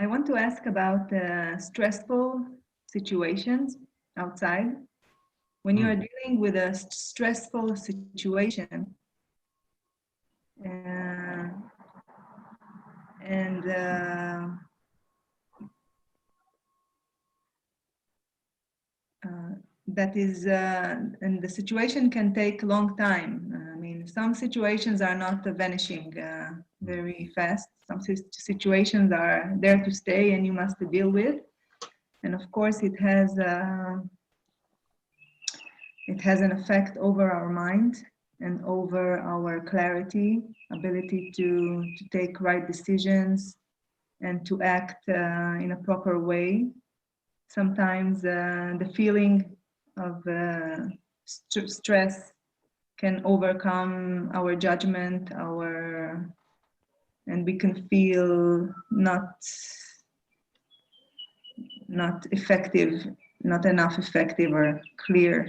I want to ask about stressful situations outside. When you are dealing with a stressful situation, and that is, and the situation can take a long time. I mean, some situations are not vanishing very fast. Some situations are there to stay and you must deal with. And of course, it has an effect over our mind and over our clarity, ability to take right decisions and to act in a proper way. Sometimes the feeling of stress can overcome our judgment, and we can feel not effective, not enough effective or clear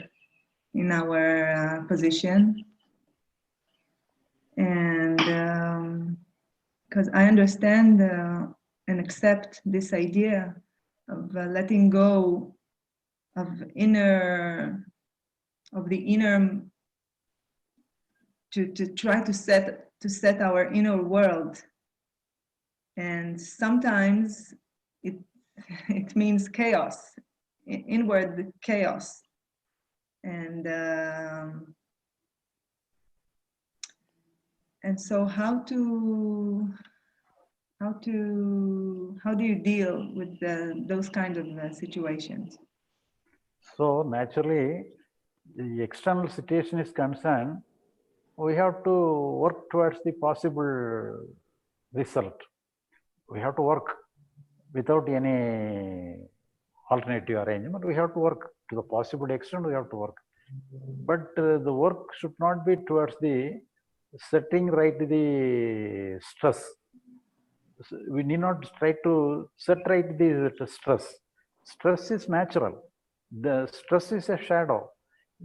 in our position. And because I understand and accept this idea of letting go of the inner to try to set our inner world, and sometimes it means chaos, inward chaos, and so how do you deal with those kind of situations? So naturally, the external situation is concerned, we have to work towards the possible result. We have to work without any alternative arrangement. We have to work to the possible extent. We have to work, but the work should not be towards the setting right the stress. We need not try to set right the stress. Stress is natural. The stress is a shadow.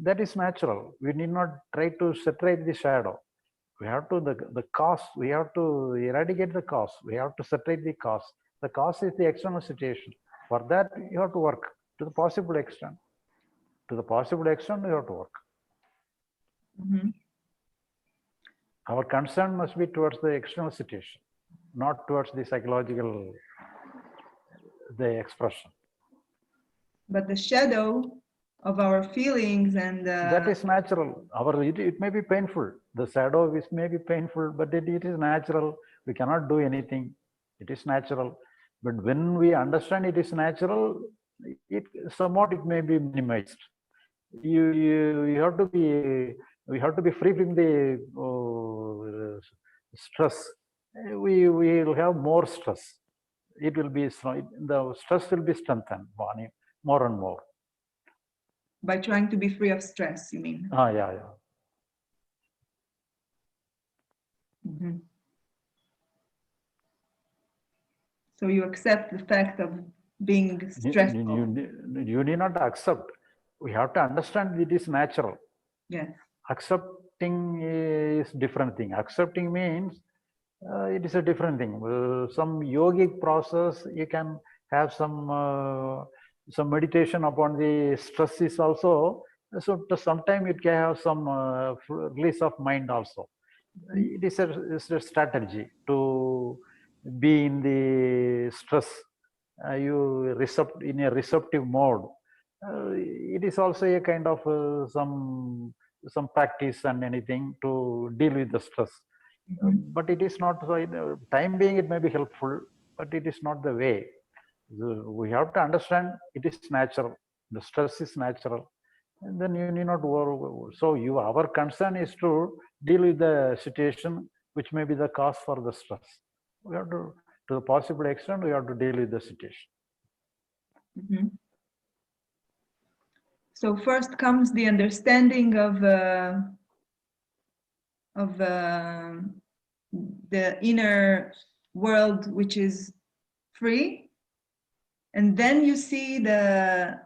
That is natural. We need not try to separate the shadow. We have to, the cause, we have to eradicate the cause. We have to separate the cause. The cause is the external situation. For that, you have to work to the possible extent. To the possible extent, you have to work. Mm-hmm. Our concern must be towards the external situation, not towards the psychological, the expression. But the shadow of our feelings and that is natural. It may be painful. The shadow is may be painful, but it is natural. We cannot do anything. It is natural. But when we understand it is natural, somewhat it may be minimized. You have to be. We have to be free from the stress. We will have more stress. It will be the stress will be strengthened more and more. By trying to be free of stress, you mean? Yeah. Mm-hmm. So you accept the fact of being stressful. You need not accept. We have to understand it is natural. Yes. Accepting is different thing. Accepting means it is a different thing. Some yogic process, you can have some meditation upon the stress is also. So sometimes it can have some release of mind also. It is a strategy to be in the stress. You in a receptive mode. It is also a kind of some practice and anything to deal with the stress. But it is not, time being it may be helpful, but it is not the way. We have to understand it is natural. The stress is natural. And then you need not worry. So our concern is to deal with the situation which may be the cause for the stress. We have to the possible extent, we have to deal with the situation. Mm-hmm. So first comes the understanding of the inner world, which is free, and then you see the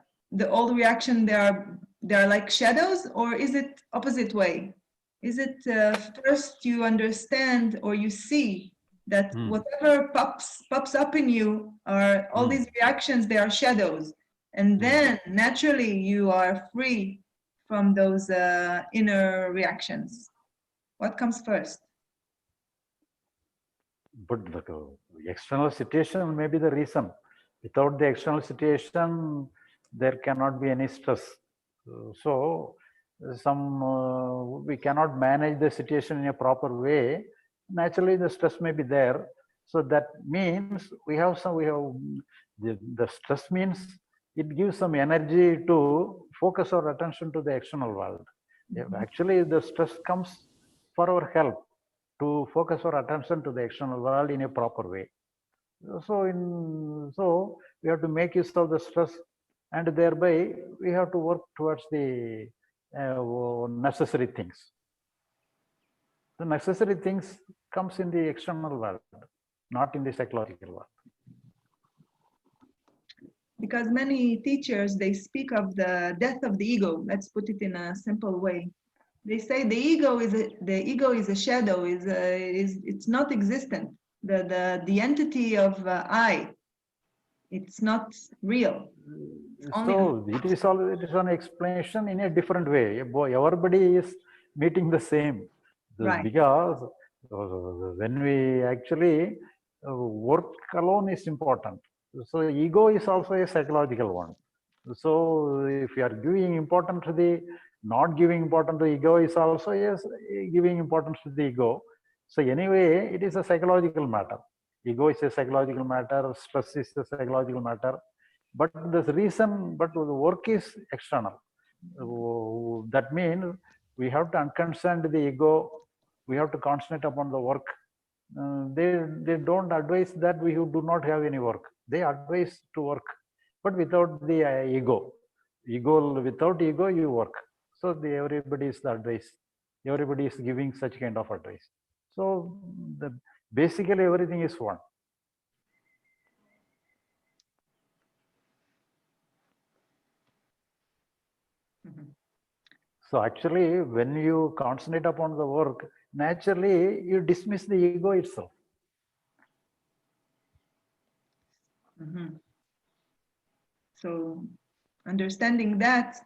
old reaction. They are like shadows, or is it opposite way? Is it first you understand or you see that whatever pops up in you are all these reactions, they are shadows. And then naturally you are free from those inner reactions. What comes first? But the external situation may be the reason. Without the external situation, there cannot be any stress. So, we cannot manage the situation in a proper way. Naturally, the stress may be there. So that means the stress means it gives some energy to focus our attention to the external world. Actually, the stress comes for our help to focus our attention to the external world in a proper way. So we have to make use of the stress, and thereby we have to work towards the necessary things. The necessary things comes in the external world, not in the psychological world. Because many teachers, they speak of the death of the ego. Let's put it in a simple way. They say the ego is a shadow. It's not existent. The entity of I, it's not real. So it is an explanation in a different way. Everybody is meeting the same, Right. Because when we actually work alone is important. So ego is also a psychological one. So if you are giving importance to the not giving importance to ego is also giving importance to the ego. So anyway, it is a psychological matter. Ego is a psychological matter. Stress is a psychological matter. But the work is external. That means we have to unconcern the ego. We have to concentrate upon the work. They don't advise that we do not have any work. They advise to work, but without the ego. Without ego, you work. So everybody is the advice. Everybody is giving such kind of advice. So basically everything is one. So actually, when you concentrate upon the work, naturally you dismiss the ego itself. So understanding that,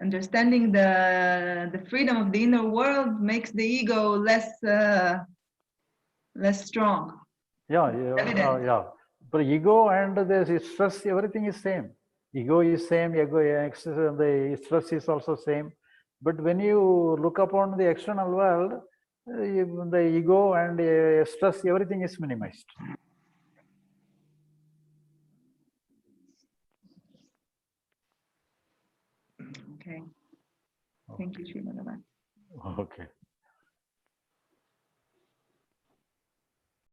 understanding the freedom of the inner world makes the ego less strong. Yeah. But ego and the stress, everything is same. Ego is same. The stress is also same. But when you look upon the external world, the ego and stress, everything is minimized. Okay. Thank you, Sri Bagavath. Okay.